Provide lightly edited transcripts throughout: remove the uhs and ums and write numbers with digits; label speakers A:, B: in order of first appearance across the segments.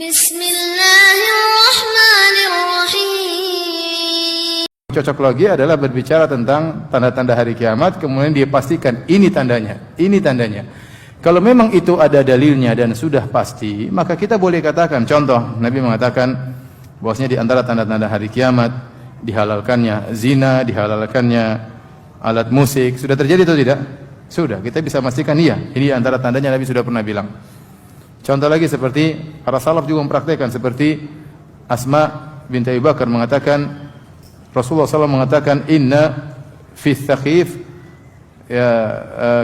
A: Bismillahirrahmanirrahim.
B: Cocok logi adalah berbicara tentang tanda-tanda hari kiamat, kemudian dia pastikan ini tandanya, ini tandanya. Kalau memang itu ada dalilnya dan sudah pasti, maka kita boleh katakan, contoh, Nabi mengatakan bahwasanya di antara tanda-tanda hari kiamat dihalalkannya zina, dihalalkannya alat musik. Sudah terjadi atau tidak? Sudah. Kita bisa pastikan iya. Ini antara tandanya, Nabi sudah pernah bilang. Contoh lagi seperti para salaf juga mempraktikkan, seperti Asma binti Abi Bakar mengatakan, Rasulullah SAW mengatakan, inna fi tsaqif ya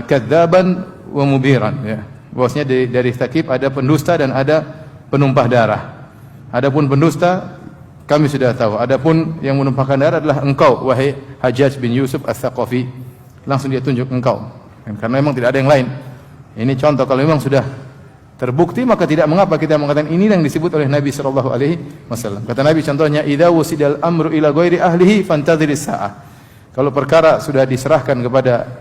B: kadzaban wa mubiran, ya. Bahwasanya dari tsaqif ada pendusta dan ada penumpah darah. Adapun pendusta kami sudah tahu. Adapun yang menumpahkan darah adalah engkau, wahai Hajjaj bin Yusuf Ats-Tsaqafi. Langsung dia tunjuk engkau. Karena memang tidak ada yang lain. Ini contoh, kalau memang sudah terbukti maka tidak mengapa kita mengatakan ini yang disebut oleh Nabi sallallahu alaihi wasallam. Kata Nabi contohnya, idza wusidal amru ila ghairi ahlihi fantadhiris saah. Kalau perkara sudah diserahkan kepada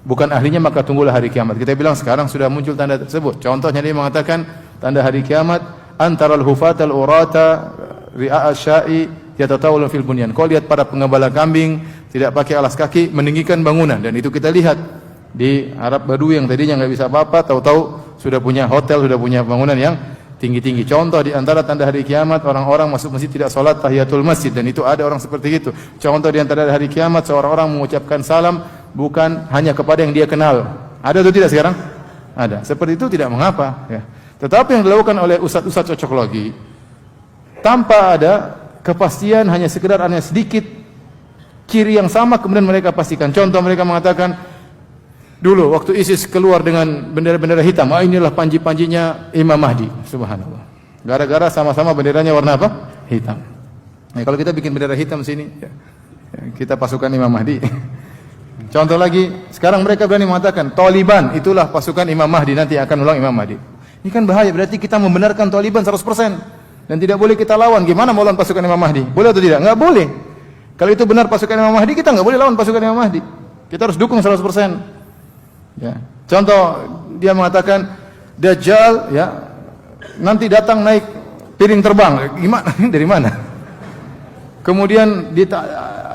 B: bukan ahlinya maka tunggulah hari kiamat. Kita bilang sekarang sudah muncul tanda tersebut. Contohnya dia mengatakan tanda hari kiamat antaral hufatal urata ri'a asya'i yatatawalun fil bunyan. Kau lihat para pengembala kambing tidak pakai alas kaki meninggikan bangunan, dan itu kita lihat di Arab Badui yang tadinya enggak bisa apa-apa, tahu-tahu sudah punya hotel, sudah punya bangunan yang tinggi-tinggi. Contoh di antara tanda hari kiamat, orang-orang masuk masjid tidak salat tahiyatul masjid, dan itu ada orang seperti itu. Contoh di antara hari kiamat, seorang orang mengucapkan salam bukan hanya kepada yang dia kenal. Ada atau tidak sekarang? Ada. Seperti itu tidak mengapa, ya. Tetapi yang dilakukan oleh ustaz-ustaz cocok logi tanpa ada kepastian, hanya sekedar hanya sedikit ciri yang sama kemudian mereka pastikan. Contoh, mereka mengatakan dulu waktu ISIS keluar dengan bendera-bendera hitam, inilah panji-panjinya Imam Mahdi. Subhanallah. Gara-gara sama-sama benderanya warna apa? Hitam. Nah, kalau kita bikin bendera hitam sini, ya, kita pasukan Imam Mahdi. Contoh lagi, sekarang mereka berani mengatakan Taliban itulah pasukan Imam Mahdi, nanti akan ulang Imam Mahdi. Ini kan bahaya, berarti kita membenarkan Taliban 100% dan tidak boleh kita lawan. Gimana mau lawan pasukan Imam Mahdi? Boleh atau tidak? Enggak boleh. Kalau itu benar pasukan Imam Mahdi, kita enggak boleh lawan pasukan Imam Mahdi. Kita harus dukung 100%. Ya. Contoh, dia mengatakan Dajjal, ya, nanti datang naik piring terbang. Gimana? Dari mana? Kemudian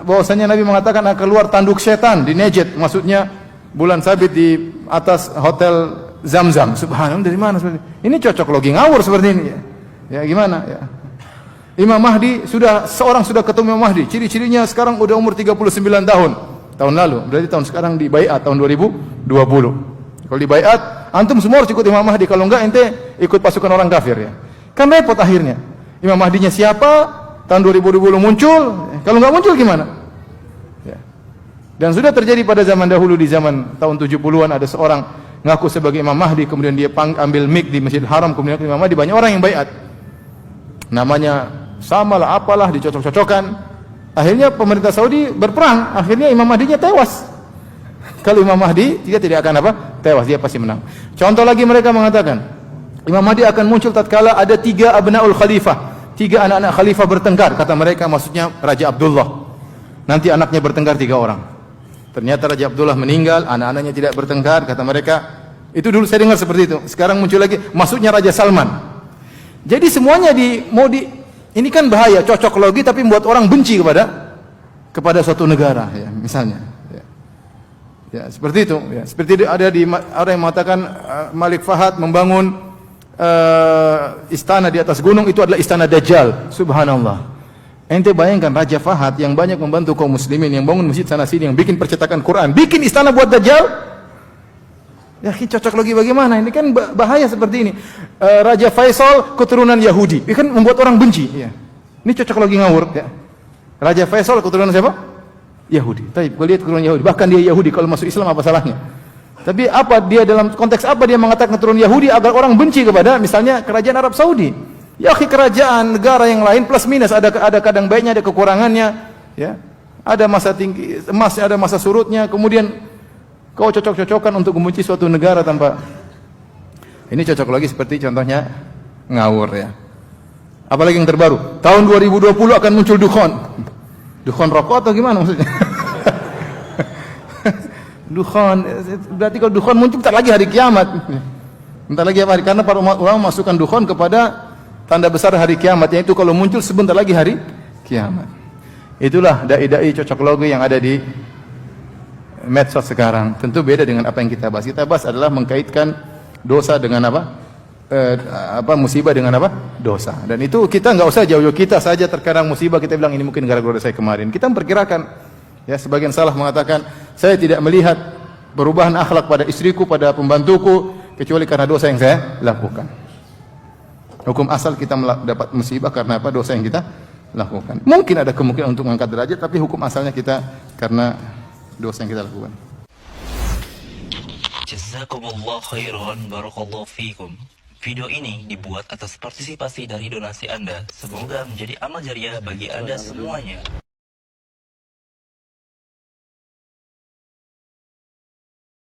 B: bahwasanya Nabi mengatakan akan keluar tanduk setan di Najd, maksudnya bulan sabit di atas hotel Zam-Zam. Subhanallah, dari mana seperti ini? Ini cocok logi ngawur seperti ini, ya. Ya gimana, ya. Imam Mahdi seorang sudah ketemu Imam Mahdi. Ciri-cirinya sekarang udah umur 39 tahun. Tahun lalu, berarti tahun sekarang di baiat tahun 2020. Kalau di baiat, antum semua harus ikut Imam Mahdi. Kalau enggak ente ikut pasukan orang kafir, ya. Kan repot akhirnya. Imam Mahdinya siapa? Tahun 2020 muncul. Kalau enggak muncul gimana? Ya. Dan sudah terjadi pada zaman dahulu, di zaman tahun 70-an ada seorang ngaku sebagai Imam Mahdi, kemudian dia ambil mic di Masjidil Haram, kemudian Imam Mahdi, banyak orang yang baiat. Namanya samalah apalah, dicocok-cocokkan. Akhirnya pemerintah Saudi berperang, akhirnya Imam Mahdinya tewas. Kalau Imam Mahdi, dia tidak akan apa? Tewas, dia pasti menang. Contoh lagi, mereka mengatakan Imam Mahdi akan muncul tatkala ada 3 abnaul khalifah, 3 anak-anak khalifah bertengkar. Kata mereka maksudnya Raja Abdullah. Nanti anaknya bertengkar 3 orang. Ternyata Raja Abdullah meninggal, anak-anaknya tidak bertengkar. Kata mereka, itu dulu saya dengar seperti itu. Sekarang muncul lagi, maksudnya Raja Salman. Jadi semuanya ini kan bahaya, cocok logi tapi membuat orang benci kepada suatu negara, ya, misalnya. Ya, seperti itu. Ya. Seperti ada orang yang mengatakan Malik Fahad membangun istana di atas gunung, itu adalah istana Dajjal. Subhanallah. Ente bayangkan Raja Fahad yang banyak membantu kaum muslimin, yang bangun masjid sana sini, yang bikin percetakan Quran, bikin istana buat Dajjal. Ya, cocok logi bagaimana? Ini kan bahaya seperti ini. Raja Faisal keturunan Yahudi, ini kan membuat orang benci. Ya. Ini cocok logi ngawur. Ya. Raja Faisal keturunan siapa? Yahudi. Tapi kalau lihat keturunan Yahudi, bahkan dia Yahudi, kalau masuk Islam apa salahnya? Tapi apa dia dalam konteks apa dia mengatakan keturunan Yahudi agar orang benci kepada misalnya kerajaan Arab Saudi? Ya, kerajaan negara yang lain plus minus, ada kadang baiknya, ada kekurangannya, ya. Ada masa tinggi emasnya, ada masa surutnya. Kemudian kau cocok-cocokkan untuk membenci suatu negara tanpa ini. Cocok lagi seperti contohnya ngawur, ya. Apalagi yang terbaru, tahun 2020 akan muncul dukhon rokok atau gimana maksudnya? Dukhon, berarti kalau dukhon muncul bentar lagi hari kiamat. Bentar lagi apa hari, karena para ulama masukkan dukhon kepada tanda besar hari kiamat, yaitu kalau muncul sebentar lagi hari kiamat. Itulah dai-dai cocok logi yang ada di medsos sekarang. Tentu beda dengan apa yang kita bahas. Kita bahas adalah mengkaitkan dosa dengan musibah dengan dosa. Dan itu kita nggak usah jauh-jauh, kita saja terkadang musibah kita bilang ini mungkin gara-gara saya kemarin. Kita memperkirakan, ya sebagian salah mengatakan saya tidak melihat perubahan akhlak pada istriku, pada pembantuku kecuali karena dosa yang saya lakukan. Hukum asal kita dapat musibah karena dosa yang kita lakukan. Mungkin ada kemungkinan untuk mengangkat derajat, tapi hukum asalnya kita karena dosa yang kita lakukan.
C: Jazakumullah khairan, barakallahu fikum. Video ini dibuat atas partisipasi dari donasi Anda. Semoga menjadi amal jariah bagi Anda semuanya.